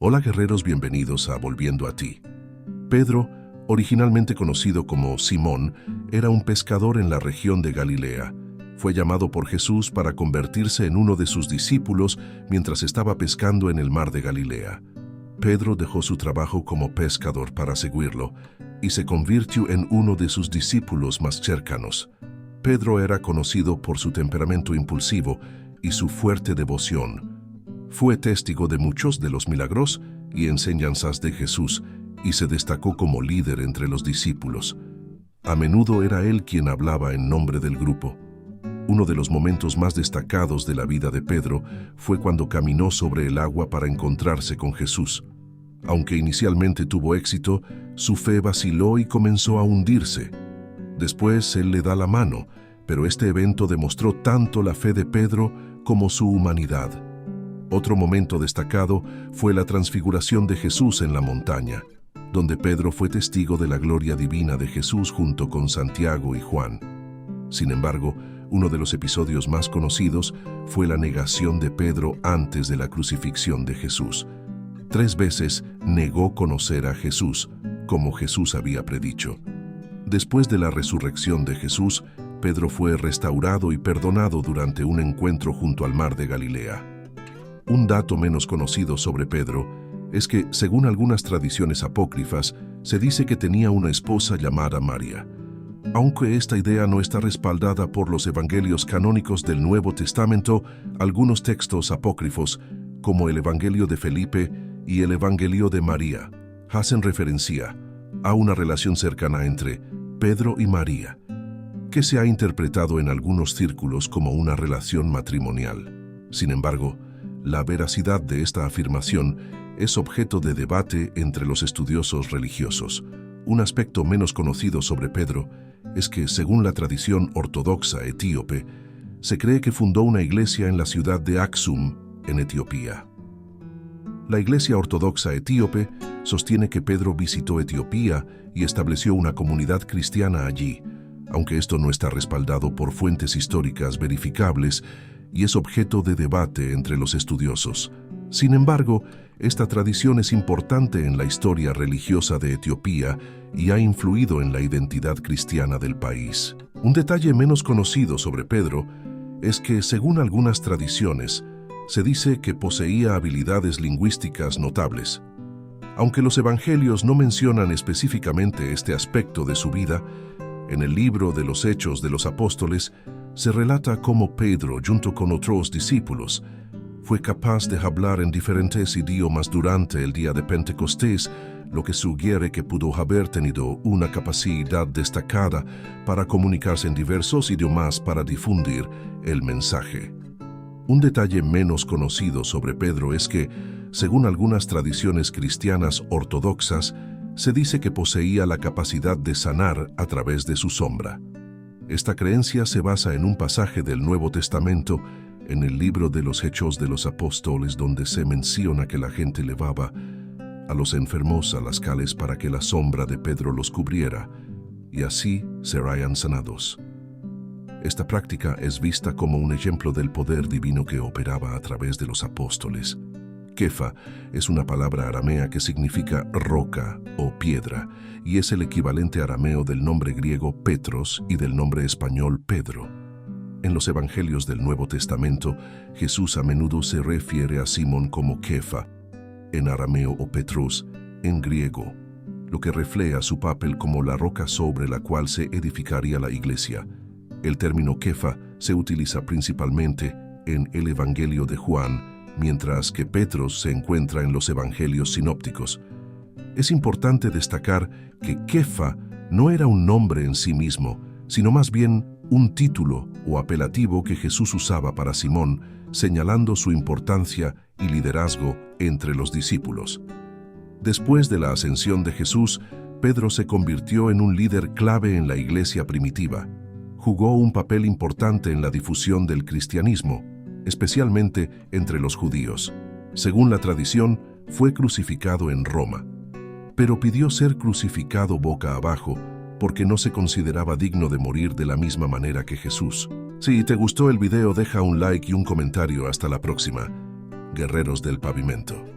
Hola guerreros, bienvenidos a Volviendo a ti. Pedro, originalmente conocido como Simón, era un pescador en la región de Galilea. Fue llamado por Jesús para convertirse en uno de sus discípulos mientras estaba pescando en el mar de Galilea. Pedro dejó su trabajo como pescador para seguirlo y se convirtió en uno de sus discípulos más cercanos. Pedro era conocido por su temperamento impulsivo y su fuerte devoción. Fue testigo de muchos de los milagros y enseñanzas de Jesús y se destacó como líder entre los discípulos. A menudo era él quien hablaba en nombre del grupo. Uno de los momentos más destacados de la vida de Pedro fue cuando caminó sobre el agua para encontrarse con Jesús. Aunque inicialmente tuvo éxito, su fe vaciló y comenzó a hundirse. Después él le da la mano, pero este evento demostró tanto la fe de Pedro como su humanidad. Otro momento destacado fue la transfiguración de Jesús en la montaña, donde Pedro fue testigo de la gloria divina de Jesús junto con Santiago y Juan. Sin embargo, uno de los episodios más conocidos fue la negación de Pedro antes de la crucifixión de Jesús. 3 veces negó conocer a Jesús, como Jesús había predicho. Después de la resurrección de Jesús, Pedro fue restaurado y perdonado durante un encuentro junto al mar de Galilea. Un dato menos conocido sobre Pedro es que, según algunas tradiciones apócrifas, se dice que tenía una esposa llamada María. Aunque esta idea no está respaldada por los evangelios canónicos del Nuevo Testamento, algunos textos apócrifos, como el Evangelio de Felipe y el Evangelio de María, hacen referencia a una relación cercana entre Pedro y María, que se ha interpretado en algunos círculos como una relación matrimonial. Sin embargo, la veracidad de esta afirmación es objeto de debate entre los estudiosos religiosos. Un aspecto menos conocido sobre Pedro es que, según la tradición ortodoxa etíope, se cree que fundó una iglesia en la ciudad de Aksum, en Etiopía. La iglesia ortodoxa etíope sostiene que Pedro visitó Etiopía y estableció una comunidad cristiana allí, aunque esto no está respaldado por fuentes históricas verificables y es objeto de debate entre los estudiosos. Sin embargo, esta tradición es importante en la historia religiosa de Etiopía y ha influido en la identidad cristiana del país. Un detalle menos conocido sobre Pedro es que, según algunas tradiciones, se dice que poseía habilidades lingüísticas notables. Aunque los evangelios no mencionan específicamente este aspecto de su vida, en el libro de los Hechos de los Apóstoles se relata cómo Pedro, junto con otros discípulos, fue capaz de hablar en diferentes idiomas durante el día de Pentecostés, lo que sugiere que pudo haber tenido una capacidad destacada para comunicarse en diversos idiomas para difundir el mensaje. Un detalle menos conocido sobre Pedro es que, según algunas tradiciones cristianas ortodoxas, se dice que poseía la capacidad de sanar a través de su sombra. Esta creencia se basa en un pasaje del Nuevo Testamento, en el libro de los Hechos de los Apóstoles, donde se menciona que la gente llevaba a los enfermos a las calles para que la sombra de Pedro los cubriera, y así serían sanados. Esta práctica es vista como un ejemplo del poder divino que operaba a través de los apóstoles. Kefa es una palabra aramea que significa roca o piedra y es el equivalente arameo del nombre griego Petros y del nombre español Pedro. En los evangelios del Nuevo Testamento, Jesús a menudo se refiere a Simón como Kefa, en arameo, o Petros, en griego, lo que refleja su papel como la roca sobre la cual se edificaría la iglesia. El término Kefa se utiliza principalmente en el Evangelio de Juan, mientras que Petros se encuentra en los evangelios sinópticos. Es importante destacar que Kefa no era un nombre en sí mismo, sino más bien un título o apelativo que Jesús usaba para Simón, señalando su importancia y liderazgo entre los discípulos. Después de la ascensión de Jesús, Pedro se convirtió en un líder clave en la iglesia primitiva. Jugó un papel importante en la difusión del cristianismo, especialmente entre los judíos. Según la tradición, fue crucificado en Roma, pero pidió ser crucificado boca abajo porque no se consideraba digno de morir de la misma manera que Jesús. Si te gustó el video, deja un like y un comentario. Hasta la próxima, guerreros del pavimento.